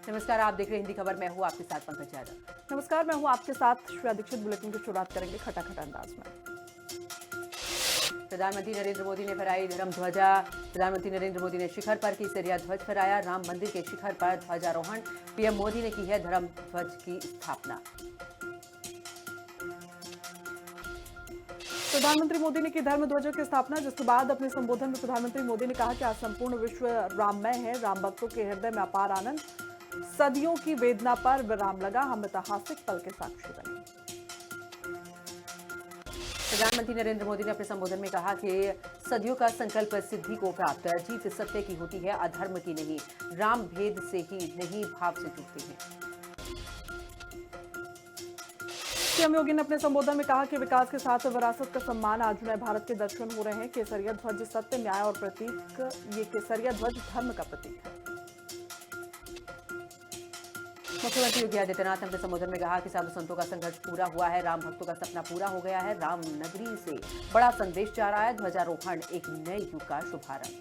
नमस्कार, आप देख रहे हैं हिंदी खबर। मैं हूं आपके साथ पंकज यादव। नमस्कार, मैं हूं आपके साथ श्रेया दीक्षित। बुलेटिन की शुरुआत करेंगे खटाखट अंदाज में। प्रधानमंत्री नरेंद्र मोदी ने फहराई धर्म ध्वजा। प्रधानमंत्री नरेंद्र मोदी ने शिखर पर केसरिया ध्वज फहराया। राम मंदिर के शिखर पर ध्वजारोहण। पीएम मोदी ने की है धर्म ध्वज की स्थापना। प्रधानमंत्री मोदी ने की धर्म ध्वज की स्थापना, जिसके बाद अपने संबोधन में प्रधानमंत्री मोदी ने कहा कि आज संपूर्ण विश्व राममय है। राम भक्तों के हृदय में अपार आनंद, सदियों की वेदना पर विराम लगा। हम ऐतिहासिक पल के साक्षी बने। प्रधानमंत्री नरेंद्र मोदी ने अपने संबोधन में कहा कि सदियों का संकल्प सिद्धि को प्राप्त। जीत सत्य की होती है, अधर्म की नहीं। राम भेद से ही नहीं, भाव से जुड़ते हैं। सीएम योगी ने अपने संबोधन में कहा कि विकास के साथ विरासत का सम्मान। आज नए भारत के दर्शन हो रहे हैं। केसरिया ध्वज सत्य, न्याय और प्रतीक। ये केसरिया ध्वज धर्म का प्रतीक है। मुख्यमंत्री योगी आदित्यनाथ ने अपने संबोधन में कहा कि साधु संतों का संघर्ष पूरा हुआ है। राम भक्तों का सपना पूरा हो गया है। राम नगरी से बड़ा संदेश जा रहा है। ध्वजारोहण एक नए युग का शुभारंभ।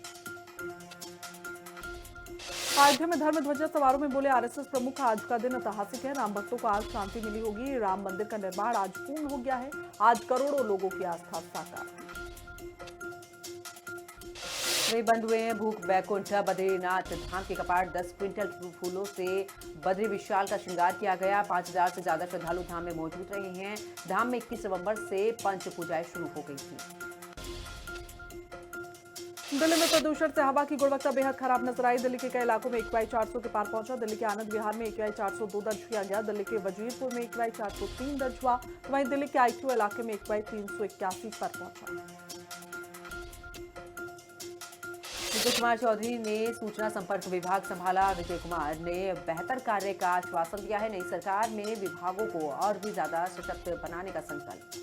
अयोध्या में धर्म ध्वजा समारोह में बोले आरएसएस प्रमुख, आज का दिन ऐतिहासिक है। राम भक्तों को आज शांति मिली होगी। राम मंदिर का निर्माण आज पूर्ण हो गया है। आज करोड़ों लोगों की आस्था साकार। वही बंद हुए हैं भूख बैकुंठ। बद्रीनाथ धाम के कपाट। 10 क्विंटल फूलों से बद्री विशाल का श्रृंगार किया गया। 5000 से ज्यादा श्रद्धालु धाम में मौजूद रहे हैं। धाम में 21 नवंबर से पंच पूजाएं शुरू हो गई थी। दिल्ली में प्रदूषण से हवा की गुणवत्ता बेहद खराब नजर आई। दिल्ली के कई इलाकों में AQI 400 के पार पहुंचा। दिल्ली के आनंद विहार में AQI 402 दर्ज किया गया। दिल्ली के वजीरपुर में AQI 403 दर्ज हुआ। वहीं दिल्ली के IQ इलाके में AQI 381 पर पहुंचा। विजय कुमार चौधरी ने सूचना संपर्क विभाग संभाला। विजय कुमार ने बेहतर कार्य का आश्वासन दिया है। नई सरकार में विभागों को और भी ज्यादा सशक्त बनाने का संकल्प।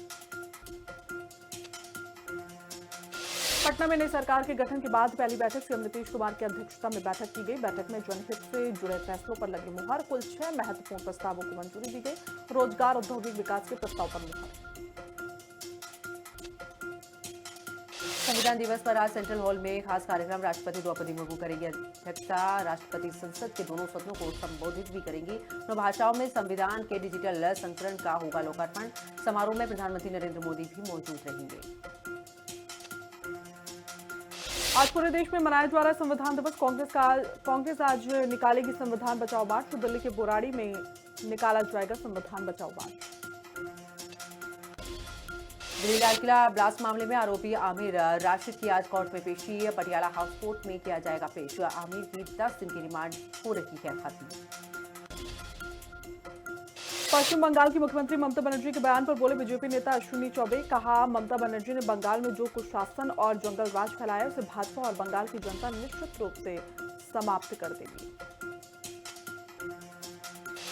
पटना में नई सरकार के गठन के बाद पहली बैठक सीएम नीतीश कुमार की अध्यक्षता में बैठक की गई। बैठक में जनहित से जुड़े फैसलों पर लगी मुहर। कुल 6 महत्वपूर्ण प्रस्तावों को मंजूरी दी गई। रोजगार औद्योगिक विकास के प्रस्ताव पर मुहर। संविधान दिवस पर आज सेंट्रल हॉल में खास कार्यक्रम। राष्ट्रपति द्रौपदी मुर्मू करेंगी अध्यक्षता। राष्ट्रपति संसद के दोनों सदनों को संबोधित भी करेंगी। 9 भाषाओं में संविधान के डिजिटल संस्करण का होगा लोकार्पण। समारोह में प्रधानमंत्री नरेंद्र मोदी भी मौजूद रहेंगे। आज पूरे देश में मनाया जा रहा है संविधान दिवस। कांग्रेस आज निकालेगी संविधान बचाओ मार्च। तो दिल्ली के बुराड़ी में निकाला जाएगा संविधान बचाओ मार्च। दिल्ली लाल किला ब्लास्ट मामले में आरोपी आमिर राशिद की आज कोर्ट में पेशी। पटियाला हाउस कोर्ट में किया जाएगा पेश। आमिर की 10 दिन की रिमांड हो रही है खत्म। पश्चिम बंगाल की मुख्यमंत्री ममता बनर्जी के बयान पर बोले बीजेपी नेता अश्विनी चौबे। कहा, ममता बनर्जी ने बंगाल में जो कुशासन और जंगल राज फैलाया उसे भाजपा और बंगाल की जनता निश्चित रूप से समाप्त कर देगी।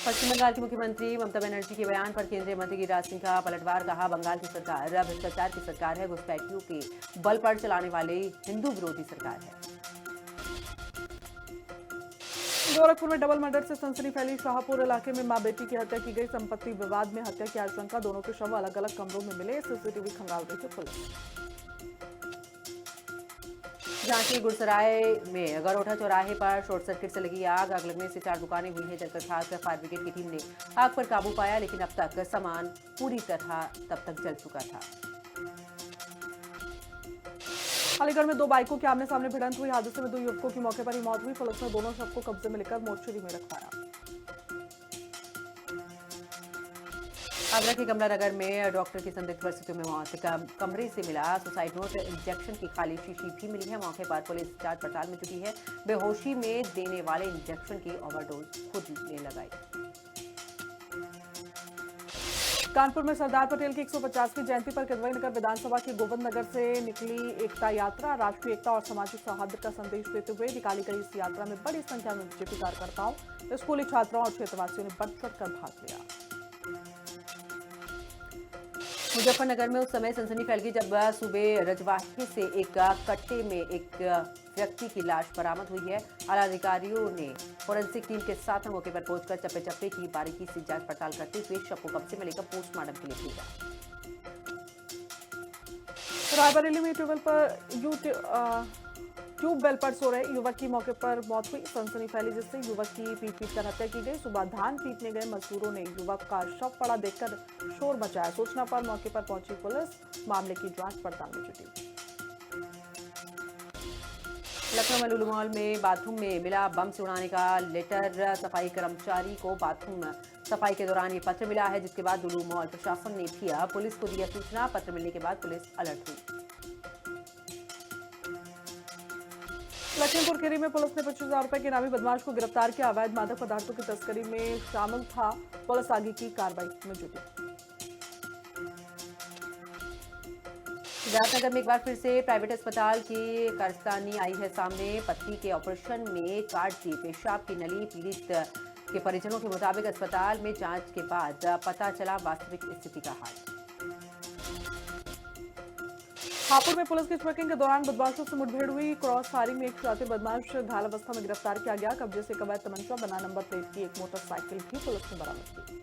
पश्चिम बंगाल की मुख्यमंत्री ममता बनर्जी के बयान पर केंद्रीय मंत्री गिरिराज सिंह का पलटवार। कहा, बंगाल की सरकार भ्रष्टाचार की सरकार है। घुसपैठियों के बल पर चलाने वाले हिंदू विरोधी सरकार है। गोरखपुर में डबल मर्डर से सनसनी फैली। शाहपुर इलाके में मां बेटी की हत्या की गई। संपत्ति विवाद में हत्या की आशंका। दोनों के शव अलग अलग कमरों में मिले। सीसीटीवी खंगाल रही थी पुलिस। झांसी गुड़सराय में गरोठा चौराहे पर शॉर्ट सर्किट से लगी आग। आग लगने से 4 दुकानें हुई हैं जलकर खाक। फायर ब्रिगेड की टीम ने आग पर काबू पाया, लेकिन अब तक सामान पूरी तरह तब तक जल चुका था। अलीगढ़ में 2 बाइकों के आमने सामने भिड़ंत हुई। हादसे में 2 युवकों की मौके पर ही मौत हुई। पुलिस ने दोनों शव को कब्जे में लेकर मोर्चरी में रखवाया। आगरा के कमला नगर में डॉक्टर की संदिग्ध परिस्थितियों में मौत। कमरे से मिला सुसाइड नोट। इंजेक्शन की खाली शीशी भी मिली है। मौके पर पुलिस जांच पड़ताल में जुटी है। बेहोशी में देने वाले इंजेक्शन की ओवरडोज खुद ने लगाई। कानपुर में सरदार पटेल की 150वीं जयंती पर किदवई नगर विधानसभा के गोविंद नगर से निकली एकता यात्रा। राष्ट्रीय एकता और सामाजिक सौहार्द का संदेश देते हुए निकाली गई इस यात्रा में बड़ी संख्या में बीजेपी कार्यकर्ताओं, स्कूली छात्राओं और क्षेत्रवासियों ने बढ़ चढ़कर भाग लिया। मुजफ्फरनगर में उस समय सनसनी फैल गई जब सूबे रजवाहे से एक कट्टे में एक व्यक्ति की लाश बरामद हुई है। आला अधिकारियों ने फोरेंसिक टीम के साथ मौके पर पहुंचकर चप्पे चप्पे की बारीकी से जांच पड़ताल करते हुए शव को कब्जे में लेकर पोस्टमार्टम के लिए भेजा। रायबरेली में ट्यूबवेल पर ट्यूबवेल पर सो रहे युवक की मौके पर मौत हुई। सनसनी फैली जिससे युवक की पीट कर हत्या की गई। सुबह धान पीटने गए मजदूरों ने युवक का शव पड़ा देखकर शोर मचाया। सूचना पर मौके पर पहुंची पुलिस मामले की जांच पड़ताल में जुटी। लखनऊ में लुलु मॉल में बाथरूम में मिला बम से उड़ाने का लेटर। सफाई कर्मचारी को बाथरूम सफाई के दौरान ये पत्र मिला है, जिसके बाद लुलु मॉल प्रशासन ने भी पुलिस को दिया सूचना। पत्र मिलने के बाद पुलिस अलर्ट हुई। लखीमपुर खीरी में पुलिस ने 25,000 रुपए के इनामी बदमाश को गिरफ्तार किया। अवैध मादक पदार्थों की तस्करी में शामिल था। पुलिस आगे की कार्रवाई में जुटी। सिद्धार्थनगर में एक बार फिर से प्राइवेट अस्पताल की कारस्तानी आई है सामने। पत्नी के ऑपरेशन में काट दी पेशाब की नली। पीड़ित के परिजनों के मुताबिक अस्पताल में जांच के बाद पता चला वास्तविक स्थिति का हाल। हापुड़ में पुलिस की चेकिंग के दौरान बदमाशों से मुठभेड़ हुई। क्रॉस फायरिंग में एक शातिर बदमाश घायल अवस्था में गिरफ्तार किया गया। कब्जे से अवैध तमंचा, बना नंबर प्लेट की एक मोटरसाइकिल भी पुलिस ने बरामद की।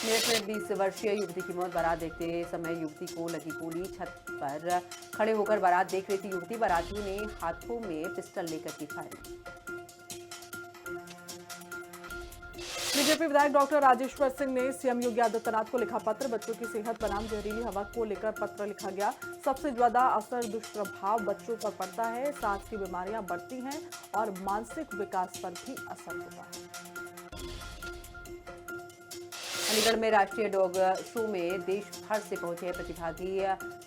मेरठ में 20 वर्षीय युवती की मौत। बारात देखते समय युवती को लगी गोली। छत पर खड़े होकर बारात देख रही थी युवती। बारातियों ने हाथों में पिस्टल लेकर की फायरिंग। बीजेपी विधायक डॉक्टर राजेश्वर सिंह ने सीएम योगी आदित्यनाथ को लिखा पत्र। बच्चों की सेहत बनाम जहरीली हवा को लेकर पत्र लिखा गया। सबसे ज्यादा असर दुष्प्रभाव बच्चों पर पड़ता है। सांस की बीमारियां बढ़ती हैं और मानसिक विकास पर भी असर होता है। अलीगढ़ में राष्ट्रीय डॉग शो में देश भर से पहुंचे प्रतिभागी।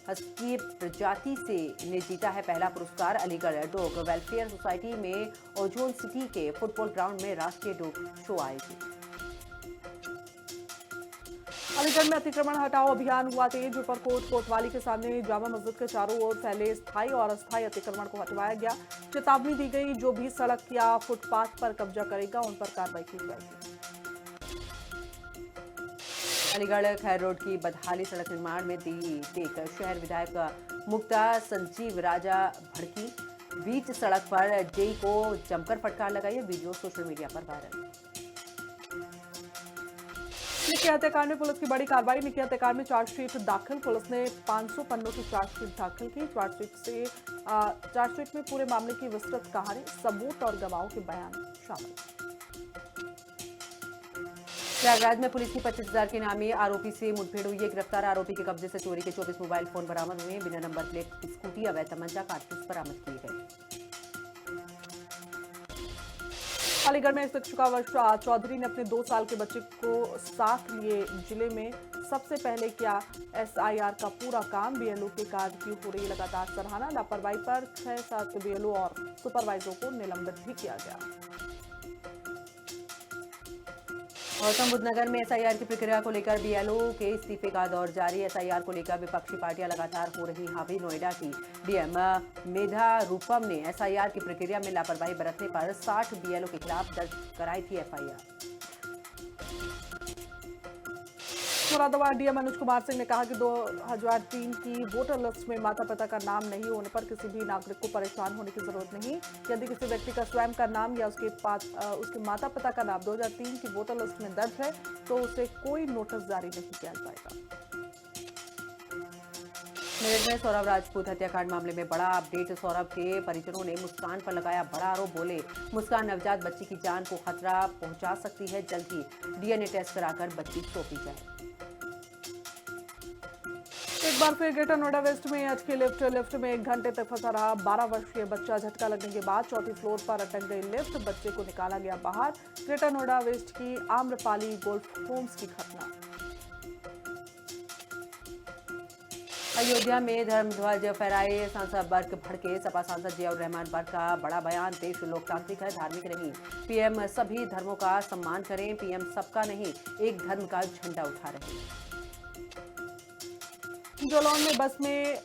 हस्की प्रजाति से ने जीता है पहला पुरस्कार। अलीगढ़ डॉग वेलफेयर सोसाइटी में ओजोन सिटी के फुटबॉल ग्राउंड में राष्ट्रीय डॉग शो आयोजित। अलीगढ़ में अतिक्रमण हटाओ अभियान हुआ तेज। ऊपरकोट कोतवाली के सामने जामा मस्जिद के चारों ओर फैले स्थायी और अस्थायी अतिक्रमण को हटवाया गया। चेतावनी दी गई, जो भी सड़क या फुटपाथ पर कब्जा करेगा उन पर कार्रवाई की जाएगी। अलीगढ़ खैर रोड की बदहाली सड़क निर्माण में दी देख शहर विधायक मुक्ता संजीव राजा भड़की। बीच सड़क पर जेई को जमकर फटकार लगाई। वीडियो सोशल मीडिया पर वायरल। निकी हत्याकांड में पुलिस की बड़ी कार्रवाई। निकी हत्याकांड में चार्जशीट दाखिल। पुलिस ने 500 पन्नों की चार्जशीट दाखिल की। चार्जशीट में पूरे मामले की विस्तृत कहानी, सबूत और गवाहों के बयान शामिल। प्रयागराज में पुलिस की 25,000 के इनामी आरोपी से मुठभेड़ हुई है। गिरफ्तार आरोपी के कब्जे से चोरी के 24 मोबाइल फोन बरामद हुए। बिना नंबर प्लेट की स्कूटी, अवैध तमंचा, कारतूस बरामद किए गए। अलीगढ़ में शिक्षिका वर्षा चौधरी ने अपने 2 साल के बच्चे को साथ लिए जिले में सबसे पहले किया एसआईआर का पूरा काम। बीएलओ के कार्य की हो रही लगातार सराहना। लापरवाही पर 6-7 बीएलओ और सुपरवाइजरों को निलंबित भी किया गया। गौतम बुद्ध नगर में एसआईआर की प्रक्रिया को लेकर बीएलओ के इस्तीफे का दौर जारी। एसआईआर को लेकर विपक्षी पार्टियां लगातार हो रही हावी। नोएडा की डीएम मेधा रूपम ने एसआईआर की प्रक्रिया में लापरवाही बरतने पर 60 बीएलओ के खिलाफ दर्ज कराई थी एफआईआर। मुरादाबाद डीएम अनुज कुमार सिंह ने कहा कि 2003 की वोटर लिस्ट में माता पिता का नाम नहीं होने पर किसी भी नागरिक को परेशान होने की जरूरत नहीं। यदि किसी व्यक्ति का स्वयं का नाम या उसके माता पिता का नाम 2003 की वोटर लिस्ट में दर्ज है तो उसे कोई नोटिस जारी नहीं किया जाएगा। मेरठ में सौरभ राजपूत हत्याकांड मामले में बड़ा अपडेट। सौरभ के परिजनों ने मुस्कान पर लगाया बड़ा आरोप। बोले, मुस्कान नवजात बच्ची की जान को खतरा पहुंचा सकती है। जल्द ही डीएनए टेस्ट कराकर बच्ची सौंपी जाए। एक बार फिर ग्रेटर नोएडा वेस्ट में एचके लिफ्ट में 1 घंटे तक फंसा रहा 12 वर्षीय बच्चा। झटका लगने के बाद 4थी फ्लोर पर अटक गई लिफ्ट। बच्चे को निकाला गया बाहर। ग्रेटर नोएडा वेस्ट की आम्रपाली गोल्फ होम्स की घटना। अयोध्या में धर्मध्वज फहराए सांसद बर्क भड़के। सपा सांसद जियाउर रहमान बर्क का बड़ा बयान। देश लोकतांत्रिक है, धार्मिक नहीं। पीएम सभी धर्मों का सम्मान करें। पीएम सबका नहीं, एक धर्म का झंडा उठा रहे हैं। जालौन में बस में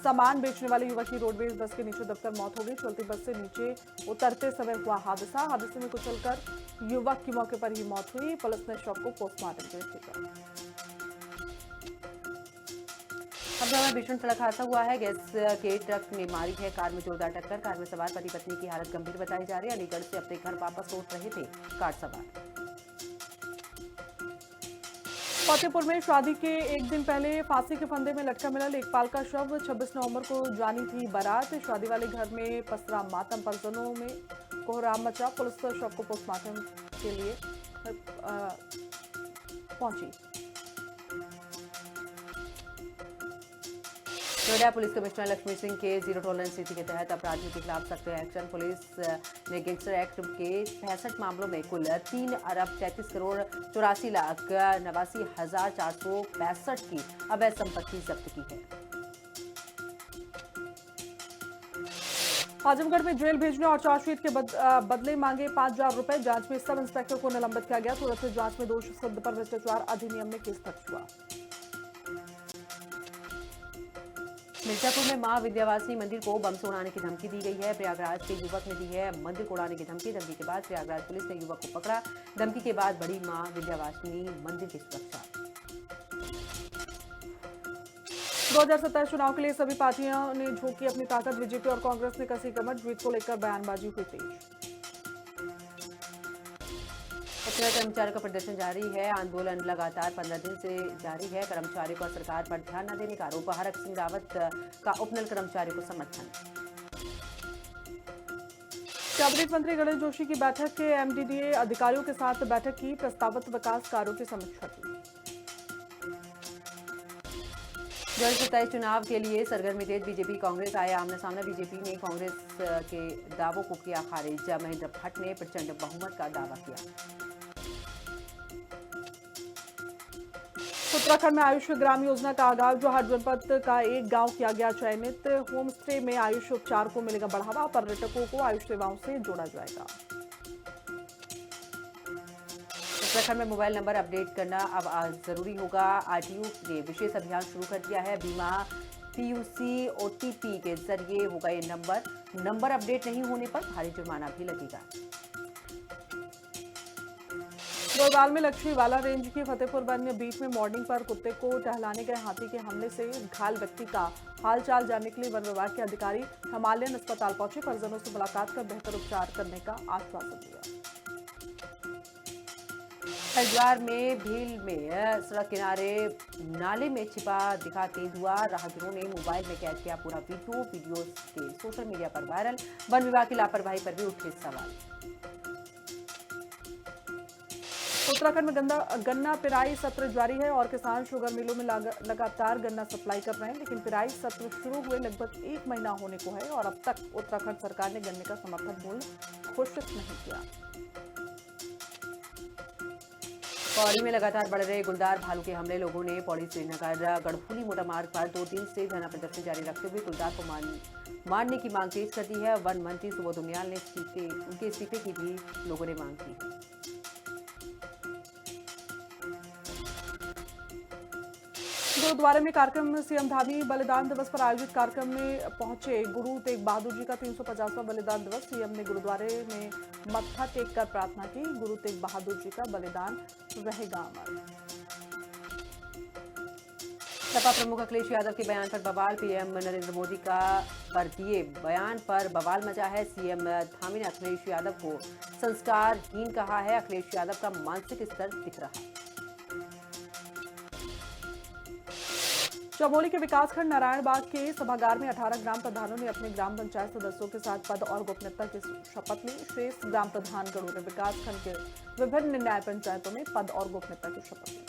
सामान बेचने वाले युवक की रोडवेज बस के नीचे दबकर मौत हो गई। चलती बस से नीचे उतरते समय हुआ हादसे में कुचलकर युवक की मौके पर ही मौत हुई। पुलिस ने शव को पोस्टमार्टम के लिए भेजा। हरदा में भीषण सड़क हादसा हुआ है। गैस के ट्रक ने मारी है कार में जोरदार टक्कर। कार में सवार पति पत्नी की हालत गंभीर बताई जा रही है। अलीगढ़ से अपने घर वापस लौट रहे थे कार सवार। फतेहपुर में शादी के एक दिन पहले फांसी के फंदे में लटका मिला लेखपाल का शव। 26 नवंबर को जानी थी बारात। शादी वाले घर में पसरा मातम, परिजनों में कोहराम मचा। पुलिस शव को पोस्टमार्टम के लिए पहुंची। नोएडा पुलिस कमिश्नर लक्ष्मी सिंह के जीरो टॉलरेंस नीति के तहत अपराधियों के खिलाफ सख्त एक्शन। पुलिस ने गैंगस्टर एक्ट के 65 मामलों में कुल 3 अरब 33 करोड़ 84 लाख 89,462 की अवैध संपत्ति जब्त की है। आजमगढ़ में जेल भेजने और चार्जशीट के बदले मांगे 5,000 रुपए। जांच में सब इंस्पेक्टर को निलंबित किया गया। सूरत से जांच में दोष सिद्ध पर भ्रष्टाचार अधिनियम में केस दर्ज हुआ। मिर्जापुर में मां विंध्यवासिनी मंदिर को बम से उड़ाने की धमकी दी गई है। प्रयागराज के युवक ने दी है मंदिर को उड़ाने की धमकी के बाद प्रयागराज पुलिस ने युवक को पकड़ा। धमकी के बाद बढ़ी मां विंध्यवासिनी मंदिर की सुरक्षा। 2027 चुनाव के लिए सभी पार्टियों ने झोंकी अपनी ताकत। बीजेपी और कांग्रेस ने कसी कमर। जीत को लेकर बयानबाजी हुई तेज। उपनगर कर्मचारियों का प्रदर्शन जारी है। आंदोलन लगातार 15 दिन से जारी है। कर्मचारियों का सरकार पर ध्यान न देने का आरोप। हरक सिंह रावत का उपनल कर्मचारियों को समर्थन। कैबिनेट मंत्री गणेश जोशी की बैठक के एमडीडीए अधिकारियों के साथ बैठक की। प्रस्तावित विकास कार्यों की समीक्षा की। 2027 चुनाव के लिए सरगर्मी तेज। बीजेपी कांग्रेस आए आमने सामने। बीजेपी ने कांग्रेस के दावों को किया खारिज। महेंद्र भट्ट ने प्रचंड बहुमत का दावा किया। उत्तराखंड में आयुष ग्राम योजना का आगाज। जोहार जनपद का एक गांव किया गया चयनित। होम स्टे में आयुष उपचार को मिलेगा बढ़ावा। पर्यटकों को आयुष सेवाओं से जोड़ा जाएगा। उत्तराखंड में मोबाइल नंबर अपडेट करना अब जरूरी होगा। आरटीओ ने विशेष अभियान शुरू कर दिया है। बीमा पीयूसी ओटीपी के जरिए होगा ये नंबर अपडेट नहीं होने पर भारी जुर्माना भी लगेगा। गढ़वाल में लक्ष्मीवाला रेंज की फतेहपुर वन बीच में मॉर्निंग पर कुत्ते को टहलाने गए हाथी के हमले से घायल व्यक्ति का हालचाल जानने के लिए वन विभाग के अधिकारी हिमालयन अस्पताल पहुंचे। परिजनों से मुलाकात कर बेहतर उपचार करने का आश्वासन दिया। हरिद्वार में भील में सड़क किनारे नाले में छिपा दिखा तेंदुआ। राहगीरों ने मोबाइल में कैद किया पूरा वीडियो के सोशल मीडिया पर वायरल। वन विभाग की लापरवाही पर भी उठे सवाल। उत्तराखंड में गन्ना पिराई सत्र जारी है और किसान शुगर मिलों में लगातार गन्ना सप्लाई कर रहे हैं। लेकिन पिराई सत्र शुरू हुए लगभग 1 महीना होने को है और अब तक उत्तराखंड सरकार ने गन्ने का समर्थन मूल्य घोषित नहीं किया। पौड़ी में लगातार बढ़ रहे गुलदार भालू के हमले। लोगों ने पौड़ी श्रीनगर गढ़फूली मोटा मार्ग पर 2 दिन से धरना प्रदर्शन जारी रखते हुए गुलदार को मारने की मांग तेज कर दी है। वन मंत्री सुबोध उनियाल ने उनके इस्तीफे की भी लोगों ने मांग की। गुरुद्वारे में कार्यक्रम में सीएम धामी बलिदान दिवस पर आयोजित कार्यक्रम में पहुंचे गुरु तेग बहादुर जी का 350वां बलिदान दिवस। सीएम ने गुरुद्वारे में मत्था टेक कर प्रार्थना की। गुरु तेग बहादुर जी का बलिदान रहेगा अमर। सपा प्रमुख अखिलेश यादव के बयान पर बवाल। पीएम नरेंद्र मोदी का पर दिए बयान पर बवाल मचा है। सीएम धामी ने अखिलेश यादव को संस्कारहीन कहा है। अखिलेश यादव का मानसिक स्तर दिख रहा है। चमोली के विकासखंड नारायणबाग के सभागार में 18 ग्राम प्रधानों ने अपने ग्राम पंचायत सदस्यों के साथ पद और गोपनीयता की शपथ ली। शेष ग्राम प्रधानगणों ने विकासखंड के विभिन्न न्याय पंचायतों में पद और गोपनीयता की शपथ ली।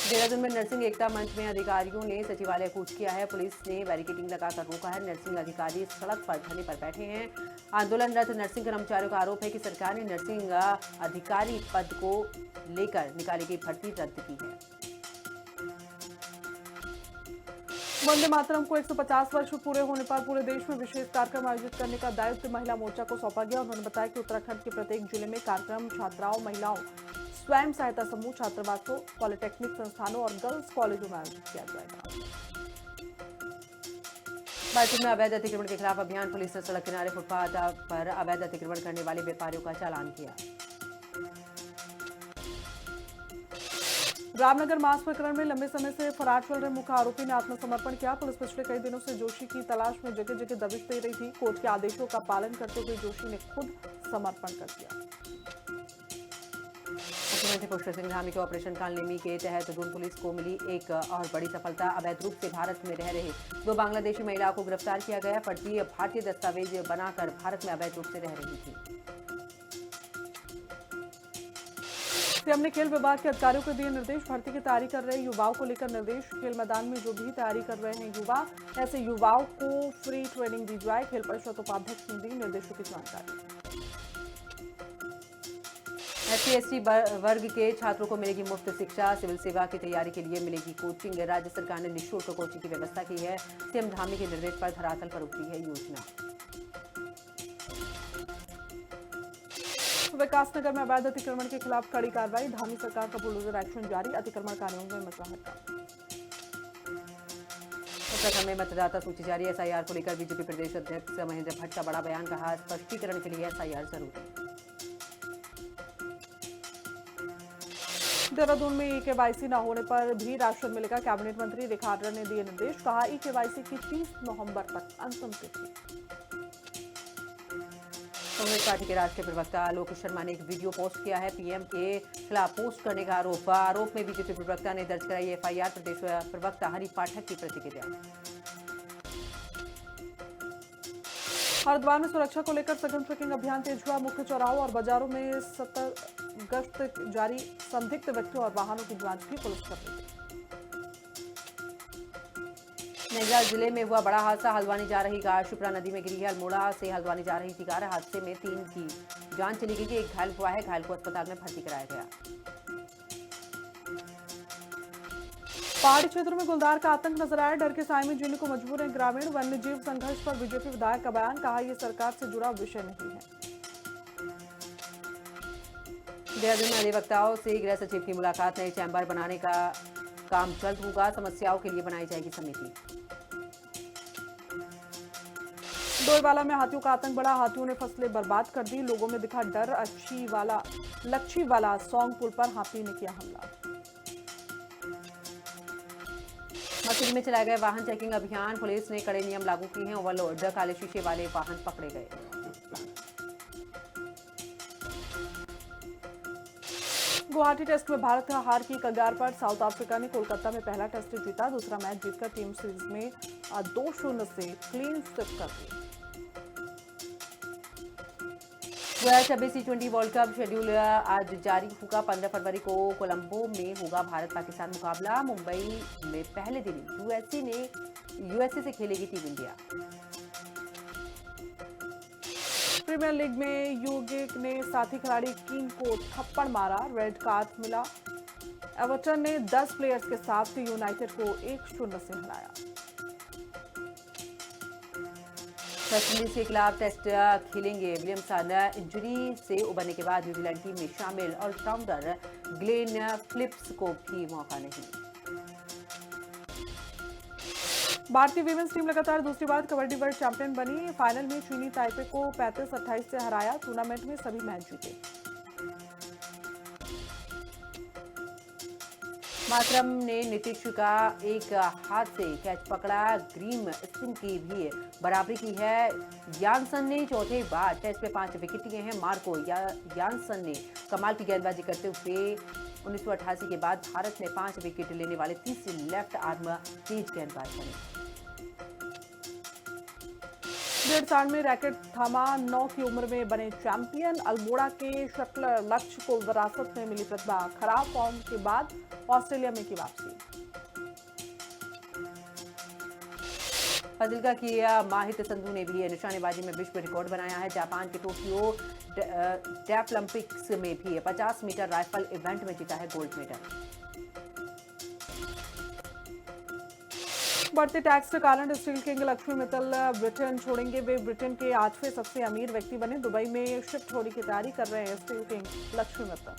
देहरादून में नर्सिंग एकता मंच में अधिकारियों ने सचिवालय कूच किया है। पुलिस ने बैरिकेडिंग लगाकर रोका है। नर्सिंग अधिकारी सड़क पर धरने पर बैठे हैं। आंदोलनरत नर्सिंग कर्मचारियों का आरोप है कि सरकार ने नर्सिंग अधिकारी पद को लेकर निकाली गई भर्ती रद्द की है। वंदे मातरम को 150 वर्ष पूरे होने पर पूरे देश में विशेष कार्यक्रम आयोजित करने का दायित्व महिला मोर्चा को सौंपा गया। उन्होंने बताया कि उत्तराखंड के प्रत्येक जिले में कार्यक्रम छात्राओं, महिलाओं, स्वयं सहायता समूह, छात्रावासों, पॉलिटेक्निक संस्थानों और गर्ल्स कॉलेजों में आयोजित किया जाएगा। बैतूल में अवैध अतिक्रमण के खिलाफ अभियान। पुलिस ने सड़क किनारे फुटपाथ पर अवैध अतिक्रमण करने वाले व्यापारियों का चालान किया। रामनगर मास प्रकरण में लंबे समय से फरार चल रहे मुख्य आरोपी ने आत्मसमर्पण किया। पुलिस पिछले कई दिनों से जोशी की तलाश में जगह जगह दबिश दे रही थी। कोर्ट के आदेशों का पालन करते हुए जोशी ने खुद समर्पण कर दिया। मुख्यमंत्री पुष्कर सिंह धामी के ऑपरेशन कालनेमी के तहत दून पुलिस को मिली एक और बड़ी सफलता। अवैध रूप से भारत में रह रहे 2 बांग्लादेशी महिलाओं को गिरफ्तार किया गया। फर्जी भारतीय दस्तावेज बनाकर भारत में अवैध रूप से रह रही थी। सीएम ने खेल विभाग के अधिकारियों को दिए निर्देश। भर्ती की तैयारी कर रहे युवाओं को लेकर निर्देश। खेल मैदान में जो भी तैयारी कर रहे हैं युवा, ऐसे युवाओं को फ्री ट्रेनिंग दी जाए। खेल परिषद उपाध्यक्ष ने दी निर्देशों की जानकारी। SC/ST वर्ग के छात्रों को मिलेगी मुफ्त शिक्षा। सिविल सेवा की तैयारी के लिए मिलेगी कोचिंग। राज्य सरकार ने निःशुल्क कोचिंग की व्यवस्था की है। सीएम धामी के निर्देश पर धरातल पर उतरी है योजना। विकासनगर में अवैध अतिक्रमण के खिलाफ कड़ी कार्रवाई। धामी सरकार का बुलडोजर एक्शन जारी। अतिक्रमण कानून में मचा हड़कंप। उत्तराखंड में मतदाता सूची जारी। SIR को लेकर बीजेपी प्रदेश अध्यक्ष महेंद्र भट्ट का बड़ा बयान। कहा, स्पष्टीकरण के लिए SIR जरूरी। देहरादून में E-KYC न होने पर भी राशन मिलेगा। कैबिनेट मंत्री रेखा आर्या ने दिए निर्देश। कहा, E-KYC की 30 नवंबर तक अंतिम तिथि। कांग्रेस पार्टी के राष्ट्रीय प्रवक्ता आलोक शर्मा ने एक वीडियो पोस्ट किया है। पीएम के खिलाफ पोस्ट करने का आरोप में बीजेपी प्रवक्ता ने दर्ज कराई FIR। प्रदेश प्रवक्ता हरि पाठक की प्रतिक्रिया। हरिद्वार में सुरक्षा को लेकर सघन चेकिंग अभियान तेज हुआ। मुख्य चौराहों और बाजारों में सतर्क गश्त जारी। संदिग्ध व्यक्तियों और वाहनों की जांच भी पुलिस कर रही है। नैनीताल जिले में हुआ बड़ा हादसा। हल्द्वानी जा रही कार शिप्रा नदी में गिरी है। अल्मोड़ा से हल्द्वानी जा रही थी कार। हादसे में 3 की जान चली गई। एक घायल हुआ है। घायल को अस्पताल में भर्ती कराया गया। पहाड़ी क्षेत्रों में गुलदार का आतंक नजर आया। डर के साए में जीने को मजबूर है ग्रामीण। वन्य जीव संघर्ष पर बीजेपी विधायक का बयान। कहा, यह सरकार से जुड़ा विषय नहीं है। देहरादून में अधिवक्ताओं से गृह सचिव की मुलाकात। नए चैम्बर बनाने का काम जल्द होगा। समस्याओं के लिए बनाई जाएगी समिति। डोईवाला में हाथियों का आतंक बढ़ा। हाथियों ने फसलें बर्बाद कर दी। लोगों में दिखा डर। लच्छीवाला सौंग पुल पर हाथी ने किया हमला। मसूरी में चलाए गए वाहन चेकिंग अभियान। पुलिस ने कड़े नियम लागू किए हैं। ओवरलोड काले शीशे वाले वाहन पकड़े गए। गुवाहाटी टेस्ट में भारत हार की कगार पर। साउथ अफ्रीका ने कोलकाता में पहला टेस्ट जीता। दूसरा मैच जीतकर टीम सीरीज में 2-0 से क्लीन स्वीप कर ली। 2026 T20 वर्ल्ड कप शेड्यूल आज जारी होगा। 15 फरवरी को कोलंबो में होगा भारत पाकिस्तान मुकाबला। मुंबई में पहले दिन यूएसए से खेलेगी टीम इंडिया। प्रीमियर लीग में यूगेक ने साथी खिलाड़ी कीन को थप्पड़ मारा। रेड कार्ड मिला। एवर्टन ने 10 प्लेयर्स के साथ यूनाइटेड को 1-0 से हराया। वेस्टइंडीज के खिलाफ टेस्ट खेलेंगे विलियमसन। इंजरी से उबरने के बाद न्यूजीलैंड टीम में शामिल ऑलराउंडर ग्लेन फिलिप्स को भी मौका नहीं। भारतीय वीमेंस टीम लगातार दूसरी बार कबड्डी वर्ल्ड चैंपियन बनी। फाइनल में चीनी ताइपे को 35-28 से हराया। टूर्नामेंट में सभी मैच जीते। मातरम ने नीतीश का एक हाथ से कैच पकड़ा। ग्रीम सिंह की भी बराबरी की है। यानसन ने चौथे बार टेस्ट में 5 विकेट लिए हैं। मार्को यानसन ने कमाल की गेंदबाजी करते हुए 1988 के बाद भारत में 5 विकेट लेने वाले तीसरे लेफ्ट आर्म तेज गेंदबाज बने। 1.5 साल में रैकेट थामा 9 की उम्र में बने चैंपियन। अल्मोड़ा के शटलर लक्ष्य को विरासत में मिली प्रतिभा। खराब फॉर्म के बाद ऑस्ट्रेलिया में की वापसी। फाजिल्का की माहित संधू ने भी निशानेबाजी में विश्व रिकॉर्ड बनाया है। जापान के टोक्यो डेफलिम्पिक्स में भी 50 मीटर राइफल इवेंट में जीता है गोल्ड मेडल। बढ़ते टैक्स के कारण steel king Lakshmi Mittal Britain छोड़ेंगे। वे ब्रिटेन के 8वें सबसे अमीर व्यक्ति बने। दुबई में शिफ्ट होने की तैयारी कर रहे हैं स्टील किंग लक्ष्मी मित्तल।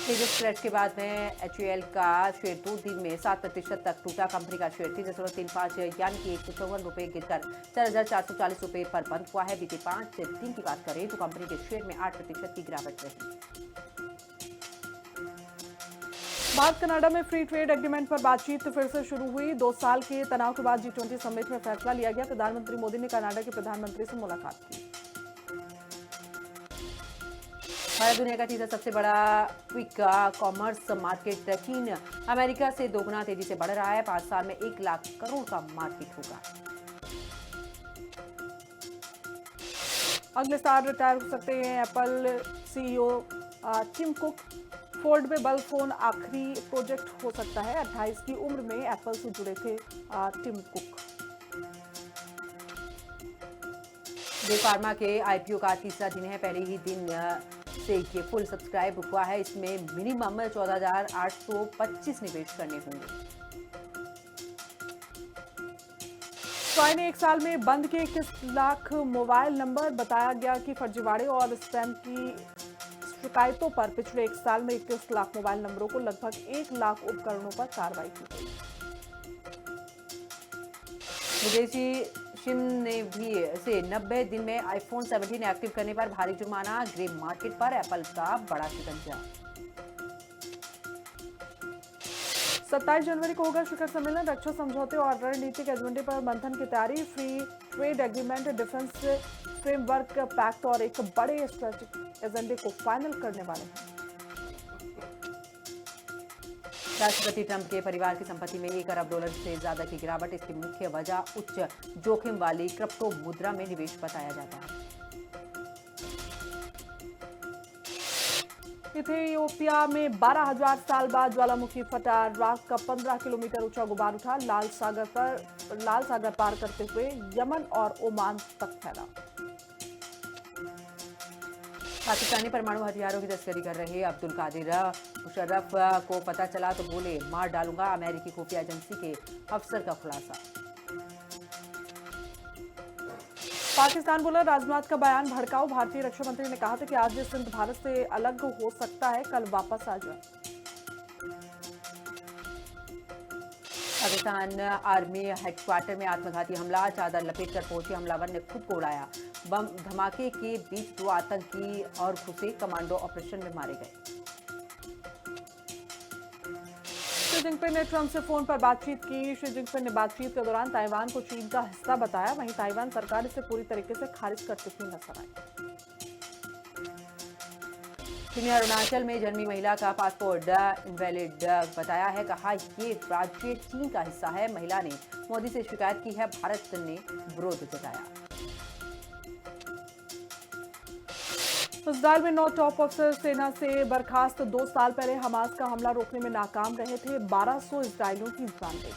तेजस क्रैश के बाद में HUL का शेयर 2 दिन में 7% तक टूटा। कंपनी का शेयर 3.35 यानी कि 154 रुपये गिरकर 4,440 रुपये पर बंद हुआ है। बीते 5 दिन की बात करें तो कंपनी के शेयर में 8% की गिरावट रही। भारत कनाडा में फ्री ट्रेड एग्रीमेंट पर बातचीत फिर से शुरू हुई। 2 साल के तनाव के बाद G20 समिट में फैसला लिया गया। प्रधानमंत्री मोदी ने कनाडा के प्रधानमंत्री से मुलाकात की। भारत दुनिया का तीसरा सबसे बड़ा क्विक कॉमर्स मार्केट चीन अमेरिका से दोगुना तेजी से बढ़ रहा है। 5 साल में 1 लाख करोड़ का मार्केट होगा। अगले साल रिटायर हो सकते हैं Apple CEO Tim Cook. Fold में बल फोन आखिरी प्रोजेक्ट हो सकता है। 28 की उम्र में एप्पल से जुड़े थे टिम कुक। बे फार्मा के आईपीओ का तीसरा दिन है। पहले ही दिन से ये फुल सब्सक्राइब हुआ है। इसमें मिनिमम 14,825 निवेश करने होंगे। ट्राई ने 1 साल में बंद के 21 लाख मोबाइल नंबर। बताया गया कि फर्जीवाड़े और स्पैम की शिकायतों पर पिछले 1 साल में 21 लाख मोबाइल नंबरों को लगभग 1 लाख उपकरणों पर कार्रवाई की गई। विदेशी सिम ने भी से 90 दिन में आईफोन 17 एक्टिव करने पर भारी जुर्माना। ग्रे मार्केट पर एप्पल का बड़ा शिकंजा। 27 जनवरी को होगा शिखर सम्मेलन। रक्षा समझौते और रणनीतिक एजेंडे पर मंथन की तैयारी। Free trade agreement, defence framework pact और एक बड़े स्ट्रेटेजिक एजेंडे को फाइनल करने वाले हैं। राष्ट्रपति ट्रंप के परिवार की संपत्ति में $1 अरब से ज्यादा की गिरावट। इसकी मुख्य वजह उच्च जोखिम वाली क्रिप्टो मुद्रा में निवेश बताया जाता है। इथियोपिया में 12,000 साल बाद ज्वालामुखी फटा। राख का 15 किलोमीटर ऊंचा गुबार उठा। लाल सागर पार करते हुए यमन और ओमान तक फैला। पाकिस्तानी परमाणु हथियारों की तस्करी कर रहे अब्दुल कादिर मुशर्रफ को पता चला तो बोले मार डालूंगा। अमेरिकी खुफिया एजेंसी के अफसर का खुलासा। पाकिस्तान बोला राजनाथ का बयान भड़काऊ। भारतीय रक्षा मंत्री ने कहा था कि आज सिंध भारत से अलग हो सकता है, कल वापस आ जाए। पाकिस्तान आर्मी हेडक्वार्टर में आत्मघाती हमला। चादर लपेटकर पहुंचे हमलावर ने खुद को उड़ाया। बम धमाके के बीच 2 आतंकी और घुसे। कमांडो ऑपरेशन में मारे गए। शी जिनपिंग ने ट्रंप से फोन पर बातचीत की। शी जिनपिंग ने बातचीत के दौरान ताइवान को चीन का हिस्सा बताया। वहीं ताइवान सरकार इसे पूरी तरीके से खारिज करती हुई नजर आई। चीन ने अरुणाचल में जन्मी महिला का पासपोर्ट इनवैलिड बताया है। कहा ये राज्य चीन का हिस्सा है। महिला ने मोदी से शिकायत की है। भारत ने विरोध जताया। इजरायल में 9 टॉप अफसर सेना से बर्खास्त। 2 साल पहले हमास का हमला रोकने में नाकाम रहे थे। 1200 इजरायलियों की जान गई।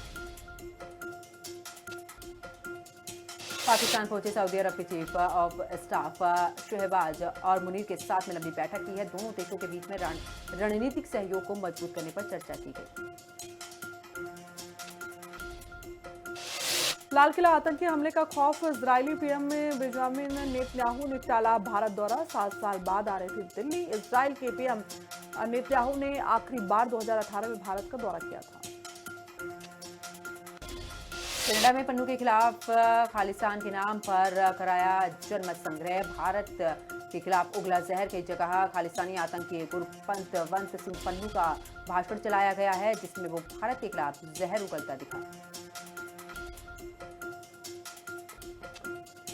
पाकिस्तान पहुंचे सऊदी अरब के चीफ ऑफ स्टाफ शहबाज और मुनीर के साथ में लंबी बैठक की है। दोनों देशों के बीच में रणनीतिक सहयोग को मजबूत करने पर चर्चा की गई। लाल किला आतंकी हमले का खौफ। इजरायली पीएम में बेंजामिन नेतन्याहू ने टाला भारत दौरा। 7 साल बाद आ रहे थे दिल्ली। इजरायल के पीएम नेतन्याहू ने आखिरी बार 2018 में भारत का दौरा किया था। कनाडा में पन्नू के खिलाफ खालिस्तान के नाम पर कराया जनमत संग्रह। भारत के खिलाफ उगला जहर की जगह खालिस्तानी आतंकी गुरपंत सिंह पन्नू का भाषण चलाया गया है, जिसमें वो भारत के खिलाफ जहर उगलता दिखा।